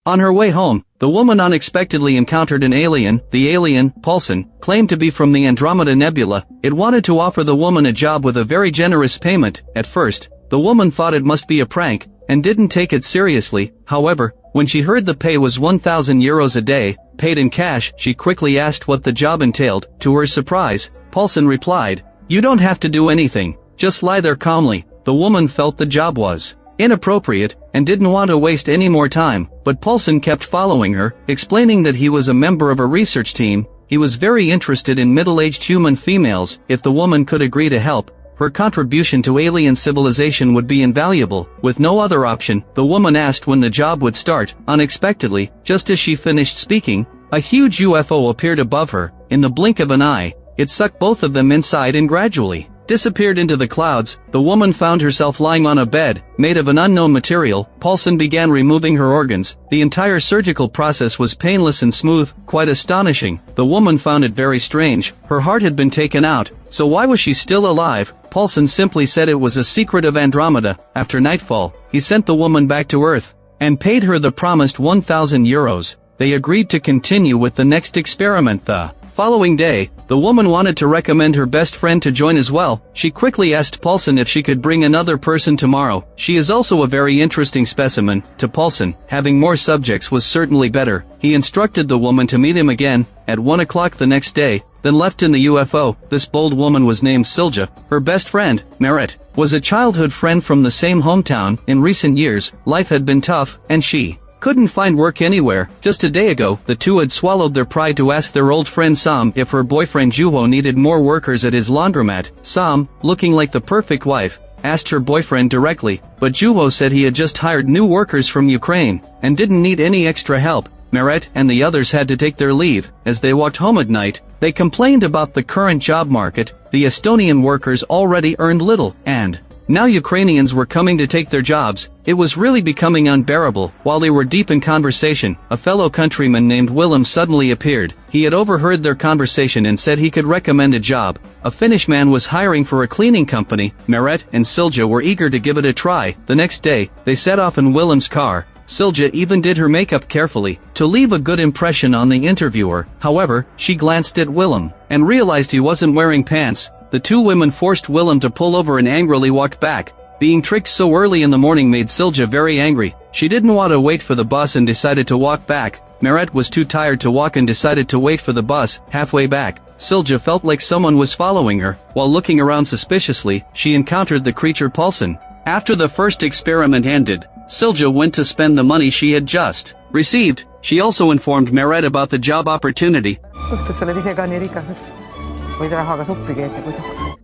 On her way home, the woman unexpectedly encountered an alien. The alien, Paulson, claimed to be from the Andromeda Nebula. It wanted to offer the woman a job with a very generous payment. At first, the woman thought it must be a prank, and didn't take it seriously. However, when she heard the pay was 1,000 euros a day, paid in cash, she quickly asked what the job entailed. To her surprise, Paulson replied, "You don't have to do anything, just lie there calmly." The woman felt the job was inappropriate, and didn't want to waste any more time, but Paulson kept following her, explaining that he was a member of a research team. He was very interested in middle-aged human females. If the woman could agree to help, her contribution to alien civilization would be invaluable. With no other option, the woman asked when the job would start. Unexpectedly, just as she finished speaking, a huge UFO appeared above her. In the blink of an eye, it sucked both of them inside and gradually disappeared into the clouds. The woman found herself lying on a bed, made of an unknown material. Paulson began removing her organs. The entire surgical process was painless and smooth, quite astonishing. The woman found it very strange. Her heart had been taken out, so why was she still alive? Paulson simply said it was a secret of Andromeda. After nightfall, he sent the woman back to Earth, and paid her the promised 1,000 euros. They agreed to continue with the next experiment. The following day, the woman wanted to recommend her best friend to join as well. She quickly asked Paulson if she could bring another person tomorrow. She is also a very interesting specimen. To Paulson, having more subjects was certainly better. He instructed the woman to meet him again at 1 o'clock the next day, then left in the UFO. This bold woman was named Silja. Her best friend, Merit, was a childhood friend from the same hometown. In recent years, life had been tough, and she couldn't find work anywhere. Just a day ago, the two had swallowed their pride to ask their old friend Sam if her boyfriend Juho needed more workers at his laundromat. Sam, looking like the perfect wife, asked her boyfriend directly, but Juho said he had just hired new workers from Ukraine, and didn't need any extra help. Merit and the others had to take their leave. As they walked home at night, they complained about the current job market. The Estonian workers already earned little, and now Ukrainians were coming to take their jobs. It was really becoming unbearable. While they were deep in conversation, a fellow countryman named Willem suddenly appeared. He had overheard their conversation and said he could recommend a job. A Finnish man was hiring for a cleaning company. Merit and Silja were eager to give it a try. The next day, they set off in Willem's car. Silja even did her makeup carefully, to leave a good impression on the interviewer. However, she glanced at Willem, and realized he wasn't wearing pants. The two women forced Willem to pull over and angrily walked back. Being tricked so early in the morning made Silja very angry. She didn't want to wait for the bus and decided to walk back. Merit was too tired to walk and decided to wait for the bus. Halfway back, Silja felt like someone was following her. While looking around suspiciously, she encountered the creature Paulson. After the first experiment ended, Silja went to spend the money she had just received. She also informed Merit about the job opportunity.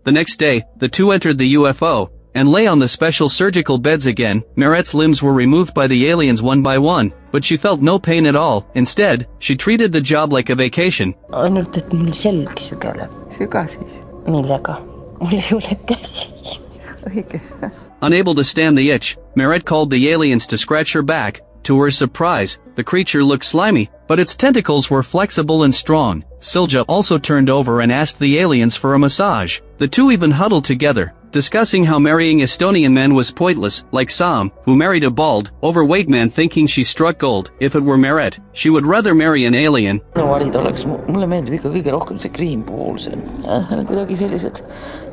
The next day, the two entered the UFO, and lay on the special surgical beds again. Meret's limbs were removed by the aliens one by one, but she felt no pain at all. Instead, she treated the job like a vacation. Ainult et mul selg sügeleb. Süga siis? Millega? Mul ei ole käsi. Õige. Unable to stand the itch, Merit called the aliens to scratch her back. To her surprise, the creature looked slimy, but its tentacles were flexible and strong. Silja also turned over and asked the aliens for a massage. The two even huddled together, discussing how marrying Estonian men was pointless, like Sam, who married a bald, overweight man thinking she struck gold. If it were Merit, she would rather marry an alien. No valida oleks, mulle meeldib ikka kõige rohkem see cream pool, see on kuidagi sellised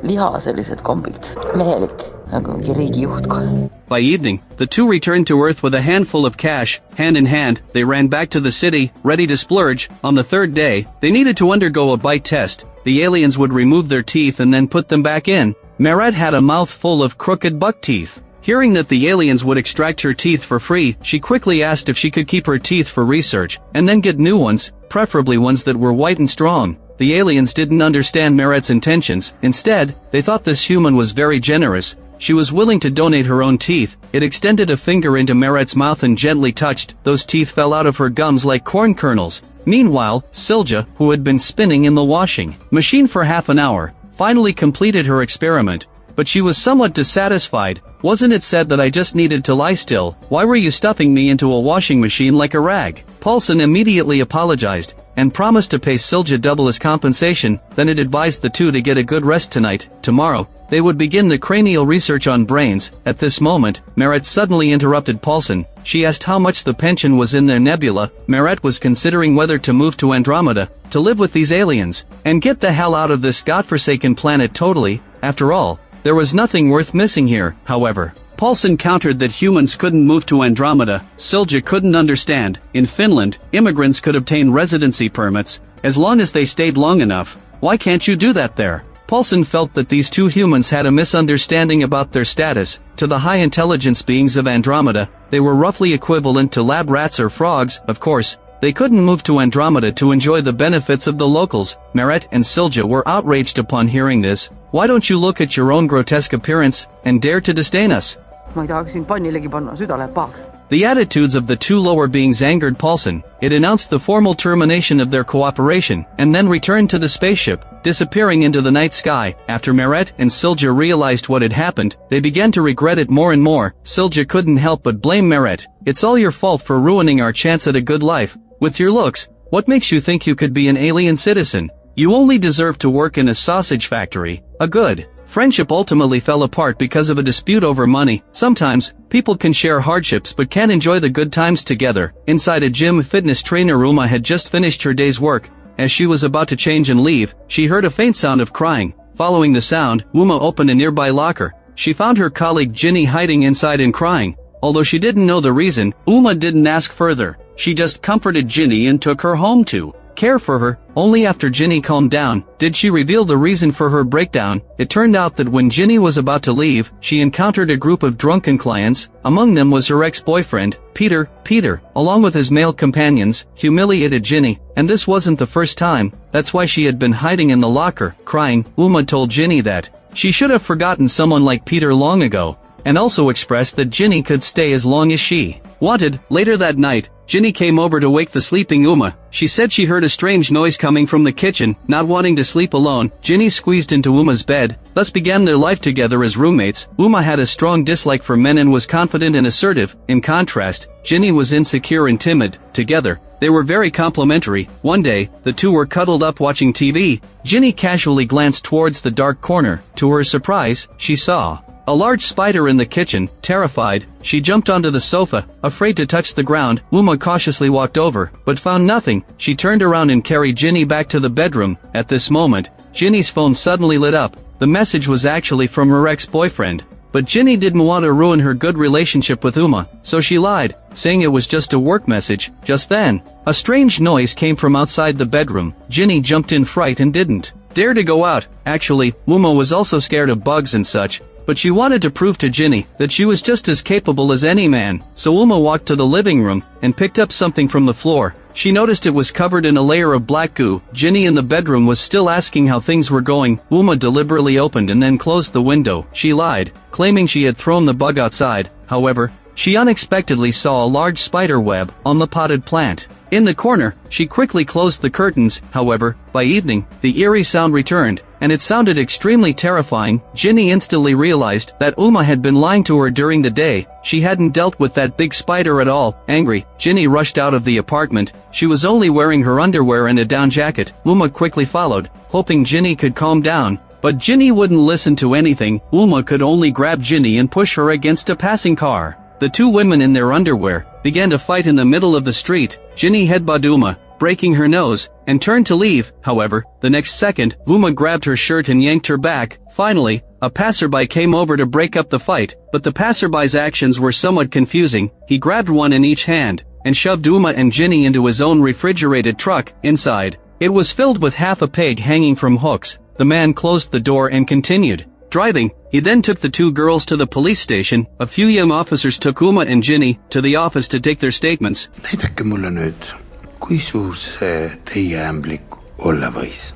liha, sellised kombid, mehelik, nagu mingi riigijuht kohe. By evening, the two returned to Earth with a handful of cash. Hand in hand, they ran back to the city, ready to splurge. On the third day, they needed to undergo a bite test. The aliens would remove their teeth and then put them back in. Merit had a mouth full of crooked buck teeth. Hearing that the aliens would extract her teeth for free, she quickly asked if she could keep her teeth for research, and then get new ones, preferably ones that were white and strong. The aliens didn't understand Merit's intentions. Instead, they thought this human was very generous. She was willing to donate her own teeth. It extended a finger into Merit's mouth and gently touched. Those teeth fell out of her gums like corn kernels. Meanwhile, Silja, who had been spinning in the washing machine for half an hour, finally completed her experiment. but she was somewhat dissatisfied. Wasn't it said that I just needed to lie still? Why were you stuffing me into a washing machine like a rag? Paulson immediately apologized, and promised to pay Silja double as compensation. Then it advised the two to get a good rest tonight. Tomorrow, they would begin the cranial research on brains. At this moment, Maret suddenly interrupted Paulson. She asked how much the pension was in their nebula. Maret was considering whether to move to Andromeda, to live with these aliens, and get the hell out of this godforsaken planet totally. After all, there was nothing worth missing here. However, Paulson countered that humans couldn't move to Andromeda. Silja couldn't understand. In Finland, immigrants could obtain residency permits, as long as they stayed long enough. Why can't you do that there? Paulson felt that these two humans had a misunderstanding about their status. To the high-intelligence beings of Andromeda, they were roughly equivalent to lab rats or frogs. Of course, they couldn't move to Andromeda to enjoy the benefits of the locals. Maret and Silja were outraged upon hearing this. Why don't you look at your own grotesque appearance, and dare to disdain us? Ma ei tahaks sind pannilegi panna, süda läheb pahaks. The attitudes of the two lower beings angered Paulson. It announced the formal termination of their cooperation, and then returned to the spaceship, disappearing into the night sky. After Maret and Silja realized what had happened, they began to regret it more and more. Silja couldn't help but blame Maret. It's all your fault for ruining our chance at a good life. With your looks, what makes you think you could be an alien citizen? You only deserve to work in a sausage factory. A good friendship ultimately fell apart because of a dispute over money. Sometimes, people can share hardships but can't enjoy the good times together. Inside a gym, fitness trainer Uma had just finished her day's work. As she was about to change and leave, she heard a faint sound of crying. Following the sound, Uma opened a nearby locker. She found her colleague Ginny hiding inside and crying. Although she didn't know the reason, Uma didn't ask further. She just comforted Ginny and took her home to care for her. Only after Ginny calmed down, did she reveal the reason for her breakdown. It turned out that when Ginny was about to leave, she encountered a group of drunken clients. Among them was her ex-boyfriend, Peter. Peter, along with his male companions, humiliated Ginny, and this wasn't the first time. That's why she had been hiding in the locker, crying. Uma told Ginny that she should have forgotten someone like Peter long ago, and also expressed that Ginny could stay as long as she wanted. Later that night, Ginny came over to wake the sleeping Uma. She said she heard a strange noise coming from the kitchen. Not wanting to sleep alone, Ginny squeezed into Uma's bed. Thus began their life together as roommates. Uma had a strong dislike for men and was confident and assertive. In contrast, Ginny was insecure and timid. Together, they were very complimentary. One day, the two were cuddled up watching TV. Ginny casually glanced towards the dark corner. To her surprise, she saw a large spider in the kitchen. Terrified, she jumped onto the sofa, afraid to touch the ground. Uma cautiously walked over, but found nothing. She turned around and carried Ginny back to the bedroom. At this moment, Ginny's phone suddenly lit up. The message was actually from her ex-boyfriend. But Ginny didn't want to ruin her good relationship with Uma, so she lied, saying it was just a work message. Just then, a strange noise came from outside the bedroom. Ginny jumped in fright and didn't dare to go out. Actually, Uma was also scared of bugs and such, but she wanted to prove to Ginny that she was just as capable as any man. So Uma walked to the living room and picked up something from the floor. She noticed it was covered in a layer of black goo. Ginny in the bedroom was still asking how things were going. Uma deliberately opened and then closed the window. She lied, claiming she had thrown the bug outside. However, she unexpectedly saw a large spider web on the potted plant. In the corner, she quickly closed the curtains. However, by evening, the eerie sound returned, and it sounded extremely terrifying. Ginny instantly realized that Uma had been lying to her during the day. She hadn't dealt with that big spider at all. Angry, Ginny rushed out of the apartment. She was only wearing her underwear and a down jacket. Uma quickly followed, hoping Ginny could calm down. But Ginny wouldn't listen to anything. Uma could only grab Ginny and push her against a passing car. The two women in their underwear began to fight in the middle of the street. Ginny headbutted Uma, breaking her nose, and turned to leave. However, the next second, Uma grabbed her shirt and yanked her back. Finally, a passerby came over to break up the fight, but the passerby's actions were somewhat confusing. He grabbed one in each hand, and shoved Uma and Ginny into his own refrigerated truck. Inside, it was filled with half a pig hanging from hooks. The man closed the door and continued driving. He then took the two girls to the police station. A few young officers took Uma and Ginny to the office to take their statements. Näidake mulle nüüd, kui suur see teie ämblik olla võis?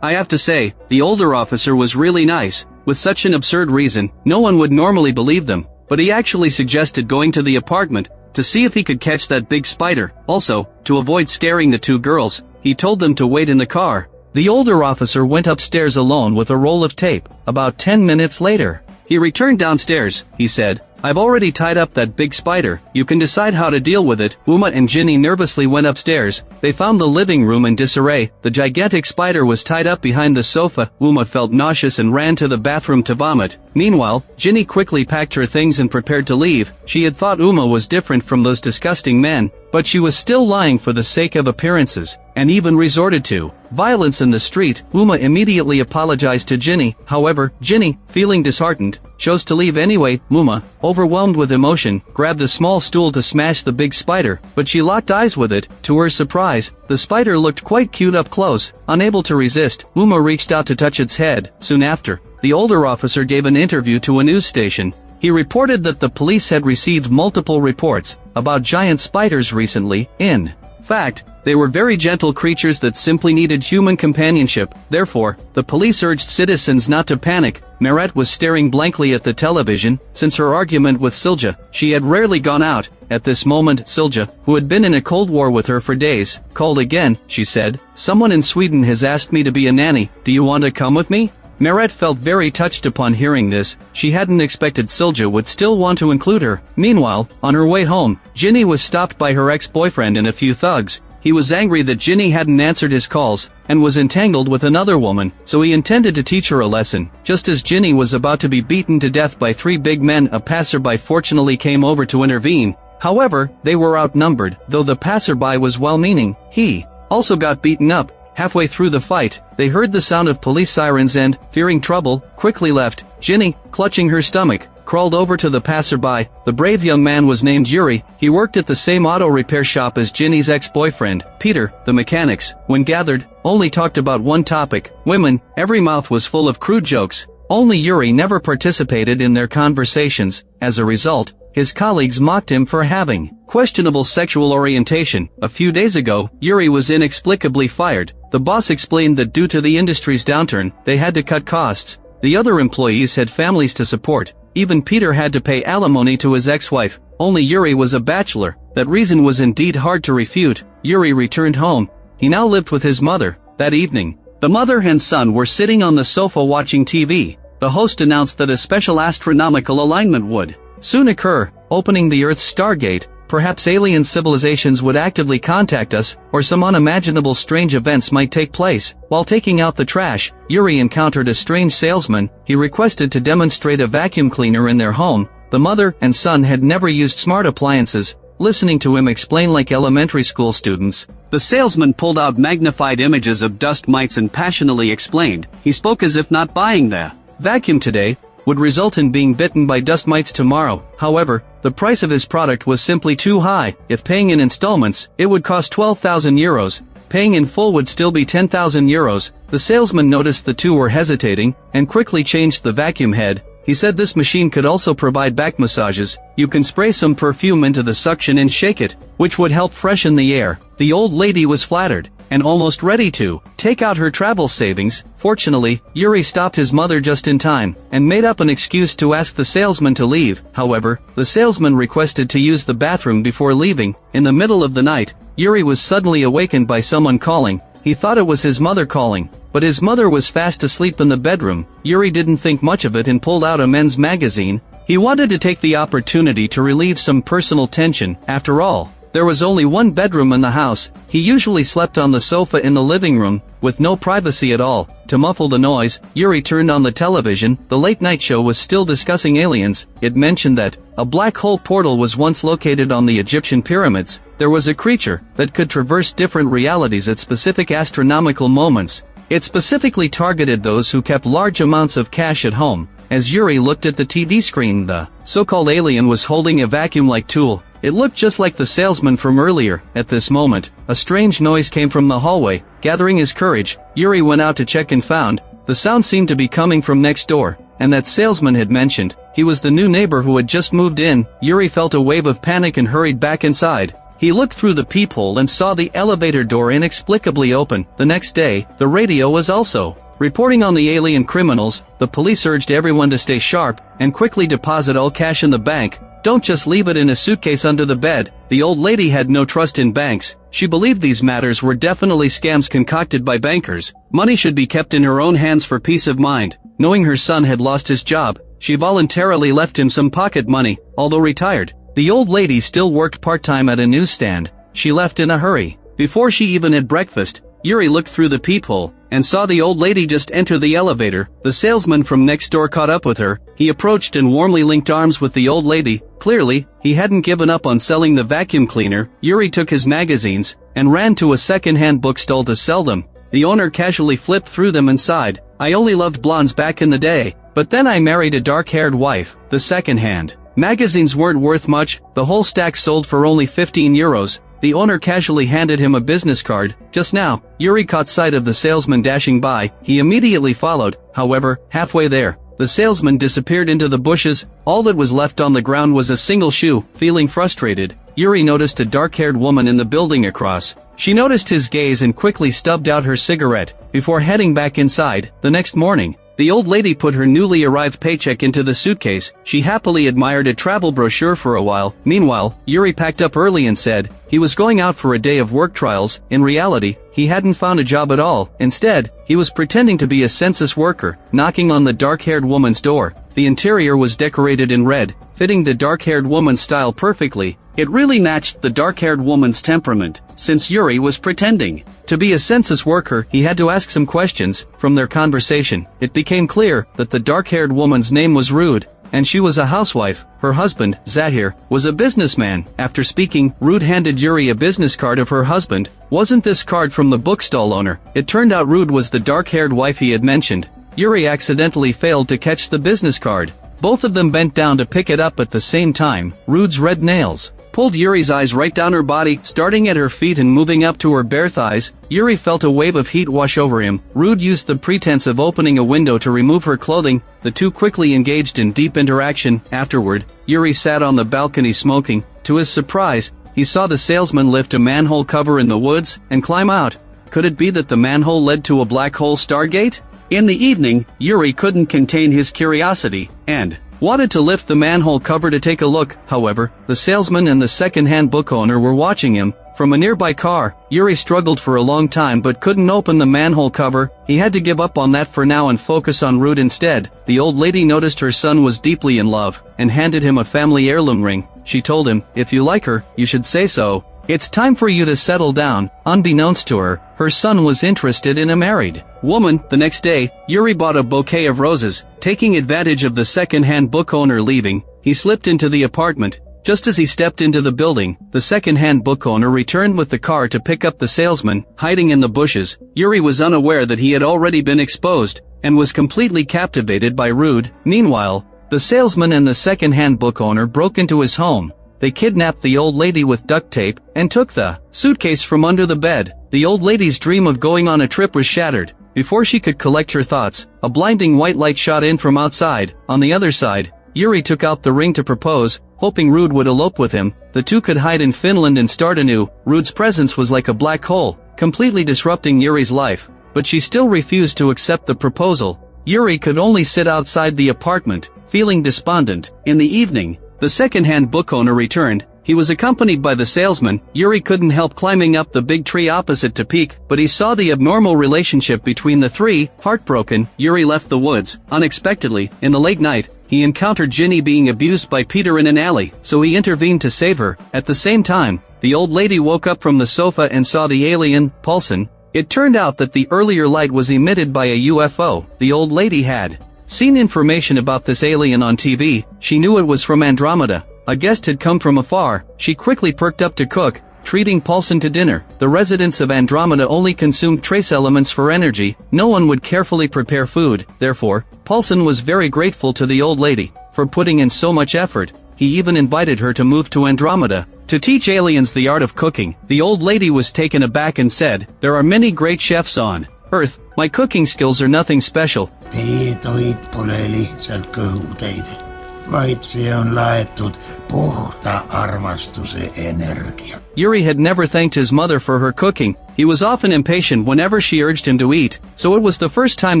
I have to say, the older officer was really nice. With such an absurd reason, no one would normally believe them, but he actually suggested going to the apartment to see if he could catch that big spider. Also, to avoid scaring the two girls, he told them to wait in the car. The older officer went upstairs alone with a roll of tape. About 10 minutes later, he returned downstairs. He said, "I've already tied up that big spider. You can decide how to deal with it." Uma and Ginny nervously went upstairs. They found the living room in disarray. The gigantic spider was tied up behind the sofa. Uma felt nauseous and ran to the bathroom to vomit. Meanwhile, Ginny quickly packed her things and prepared to leave. She had thought Uma was different from those disgusting men, but she was still lying for the sake of appearances, and even resorted to violence in the street. Uma immediately apologized to Ginny. However, Ginny, feeling disheartened, chose to leave anyway. Uma, overwhelmed with emotion, grabbed a small stool to smash the big spider, but she locked eyes with it. To her surprise, the spider looked quite cute up close. Unable to resist, Uma reached out to touch its head. Soon after, the older officer gave an interview to a news station. He reported that the police had received multiple reports about giant spiders recently. In fact, they were very gentle creatures that simply needed human companionship. Therefore, the police urged citizens not to panic. Meret was staring blankly at the television. Since her argument with Silja, she had rarely gone out. At this moment, Silja, who had been in a cold war with her for days, called again. She said, "Someone in Sweden has asked me to be a nanny. Do you want to come with me?" Meret felt very touched upon hearing this. She hadn't expected Silja would still want to include her. Meanwhile, on her way home, Ginny was stopped by her ex-boyfriend and a few thugs. He was angry that Ginny hadn't answered his calls, and was entangled with another woman, so he intended to teach her a lesson. Just as Ginny was about to be beaten to death by 3 big men, a passerby fortunately came over to intervene. However, they were outnumbered. Though the passerby was well-meaning, he also got beaten up. Halfway through the fight, they heard the sound of police sirens and, fearing trouble, quickly left. Ginny, clutching her stomach, crawled over to the passerby. The brave young man was named Yuri. He worked at the same auto repair shop as Ginny's ex-boyfriend, Peter. The mechanics, when gathered, only talked about one topic: women. Every mouth was full of crude jokes. Only Yuri never participated in their conversations. As a result, his colleagues mocked him for having questionable sexual orientation. A few days ago, Yuri was inexplicably fired. The boss explained that due to the industry's downturn, they had to cut costs. The other employees had families to support. Even Peter had to pay alimony to his ex-wife. Only Yuri was a bachelor. That reason was indeed hard to refute. Yuri returned home. He now lived with his mother. That evening, the mother and son were sitting on the sofa watching TV. The host announced that a special astronomical alignment would soon occur, opening the Earth's stargate. Perhaps alien civilizations would actively contact us, or some unimaginable strange events might take place. While taking out the trash, Yuri encountered a strange salesman. He requested to demonstrate a vacuum cleaner in their home. The mother and son had never used smart appliances. Listening to him explain like elementary school students, the salesman pulled out magnified images of dust mites and passionately explained. He spoke as if not buying the vacuum today would result in being bitten by dust mites tomorrow. However, the price of his product was simply too high. If paying in installments, it would cost 12,000 euros. Paying in full would still be 10,000 euros. The salesman noticed the two were hesitating, and quickly changed the vacuum head. He said this machine could also provide back massages. You can spray some perfume into the suction and shake it, which would help freshen the air. The old lady was flattered, and almost ready to take out her travel savings. Fortunately, Yuri stopped his mother just in time, and made up an excuse to ask the salesman to leave. However, the salesman requested to use the bathroom before leaving. In the middle of the night, Yuri was suddenly awakened by someone calling. He thought it was his mother calling, but his mother was fast asleep in the bedroom. Yuri didn't think much of it and pulled out a men's magazine. He wanted to take the opportunity to relieve some personal tension. After all, there was only one bedroom in the house. He usually slept on the sofa in the living room, with no privacy at all. To muffle the noise, Yuri turned on the television. The late-night show was still discussing aliens. It mentioned that a black hole portal was once located on the Egyptian pyramids. There was a creature that could traverse different realities at specific astronomical moments. It specifically targeted those who kept large amounts of cash at home. As Yuri looked at the TV screen, the so-called alien was holding a vacuum-like tool. It looked just like the salesman from earlier. At this moment, a strange noise came from the hallway. Gathering his courage, Yuri went out to check and found the sound seemed to be coming from next door, and that salesman had mentioned he was the new neighbor who had just moved in. Yuri felt a wave of panic and hurried back inside. He looked through the peephole and saw the elevator door inexplicably open. The next day, the radio was also reporting on the alien criminals. The police urged everyone to stay sharp and quickly deposit all cash in the bank. Don't just leave it in a suitcase under the bed. The old lady had no trust in banks. She believed these matters were definitely scams concocted by bankers. Money should be kept in her own hands for peace of mind. Knowing her son had lost his job, she voluntarily left him some pocket money, although retired. The old lady still worked part-time at a newsstand. She left in a hurry. Before she even had breakfast, Yuri looked through the peephole and saw the old lady just enter the elevator. The salesman from next door caught up with her. He approached and warmly linked arms with the old lady. Clearly, he hadn't given up on selling the vacuum cleaner. Yuri took his magazines and ran to a second-hand bookstall to sell them. The owner casually flipped through them and sighed. "I only loved blondes back in the day, but then I married a dark-haired wife." The second-hand magazines weren't worth much. The whole stack sold for only 15 euros. The owner casually handed him a business card. Just now, Yuri caught sight of the salesman dashing by. He immediately followed. However, halfway there, the salesman disappeared into the bushes. All that was left on the ground was a single shoe. Feeling frustrated, Yuri noticed a dark-haired woman in the building across. She noticed his gaze and quickly stubbed out her cigarette before heading back inside. The next morning, the old lady put her newly arrived paycheck into the suitcase. She happily admired a travel brochure for a while. Meanwhile, Yuri packed up early and said he was going out for a day of work trials. In reality, he hadn't found a job at all. Instead, he was pretending to be a census worker, knocking on the dark-haired woman's door. The interior was decorated in red, fitting the dark-haired woman's style perfectly. It really matched the dark-haired woman's temperament. Since Yuri was pretending to be a census worker, he had to ask some questions. From their conversation, it became clear that the dark-haired woman's name was Rude, and she was a housewife. Her husband, Zahir, was a businessman. After speaking, Rude handed Yuri a business card of her husband. Wasn't this card from the bookstall owner? It turned out Rude was the dark-haired wife he had mentioned. Yuri accidentally failed to catch the business card. Both of them bent down to pick it up at the same time. Rude's red nails pulled Yuri's eyes right down her body, starting at her feet and moving up to her bare thighs. Yuri felt a wave of heat wash over him. Rude used the pretense of opening a window to remove her clothing. The two quickly engaged in deep interaction. Afterward, Yuri sat on the balcony smoking. To his surprise, he saw the salesman lift a manhole cover in the woods and climb out. Could it be that the manhole led to a black hole stargate? In the evening, Yuri couldn't contain his curiosity and wanted to lift the manhole cover to take a look. However, the salesman and the second-hand book owner were watching him from a nearby car. Yuri struggled for a long time but couldn't open the manhole cover. He had to give up on that for now and focus on Rude instead. The old lady noticed her son was deeply in love and handed him a family heirloom ring. She told him, "If you like her, you should say so. It's time for you to settle down." Unbeknownst to her, her son was interested in a married woman. The next day, Yuri bought a bouquet of roses. Taking advantage of the second-hand book owner leaving, he slipped into the apartment. Just as he stepped into the building, the second-hand book owner returned with the car to pick up the salesman. Hiding in the bushes, Yuri was unaware that he had already been exposed and was completely captivated by Rude. Meanwhile, the salesman and the second-hand book owner broke into his home. They kidnapped the old lady with duct tape and took the suitcase from under the bed. The old lady's dream of going on a trip was shattered. Before she could collect her thoughts, a blinding white light shot in from outside. On the other side, Yuri took out the ring to propose, hoping Rude would elope with him. The two could hide in Finland and start anew. Rude's presence was like a black hole, completely disrupting Yuri's life, but she still refused to accept the proposal. Yuri could only sit outside the apartment, feeling despondent. In the evening, the second-hand book owner returned. He was accompanied by the salesman. Yuri couldn't help climbing up the big tree opposite to peek, but he saw the abnormal relationship between the three. Heartbroken, Yuri left the woods. Unexpectedly, in the late night, he encountered Ginny being abused by Peter in an alley, so he intervened to save her. At the same time, the old lady woke up from the sofa and saw the alien, Paulson. It turned out that the earlier light was emitted by a UFO. The old lady had seen information about this alien on TV. She knew it was from Andromeda. A guest had come from afar. She quickly perked up to cook, treating Paulson to dinner. The residents of Andromeda only consumed trace elements for energy. No one would carefully prepare food. Therefore, Paulson was very grateful to the old lady for putting in so much effort. He even invited her to move to Andromeda to teach aliens the art of cooking. The old lady was taken aback and said, "There are many great chefs on Earth. My cooking skills are nothing special." Teie toit pole lihtsalt kõhutäide. vaid see on laetud puhta armastuse energia. Yuri had never thanked his mother for her cooking. He was often impatient whenever she urged him to eat, so it was the first time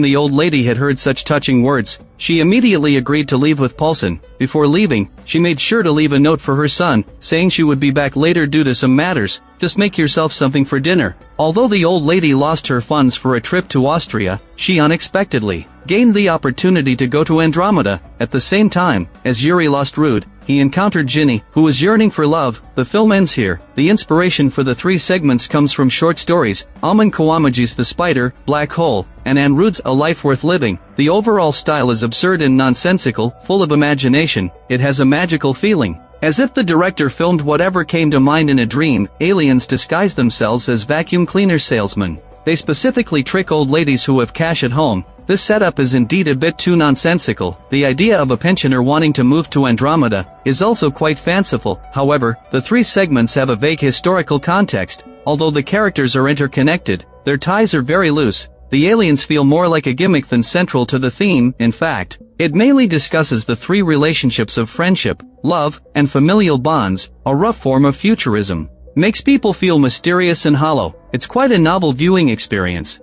the old lady had heard such touching words. She immediately agreed to leave with Paulson. Before leaving, she made sure to leave a note for her son, saying she would be back later due to some matters. Just make yourself something for dinner. Although the old lady lost her funds for a trip to Austria, she unexpectedly gained the opportunity to go to Andromeda. At the same time, as Yuri lost Rude, he encountered Ginny, who was yearning for love. The film ends here. The inspiration for the 3 segments comes from short stories, Aman Kawamaji's The Spider, Black Hole, and Anne Rude's A Life Worth Living. The overall style is absurd and nonsensical, full of imagination. It has a magical feeling. As if the director filmed whatever came to mind in a dream. Aliens disguise themselves as vacuum cleaner salesmen. They specifically trick old ladies who have cash at home. This setup is indeed a bit too nonsensical. The idea of a pensioner wanting to move to Andromeda is also quite fanciful. However, the 3 segments have a vague historical context. Although the characters are interconnected, their ties are very loose. The aliens feel more like a gimmick than central to the theme. In fact, it mainly discusses the 3 relationships of friendship, love, and familial bonds, a rough form of futurism. Makes people feel mysterious and hollow. It's quite a novel viewing experience.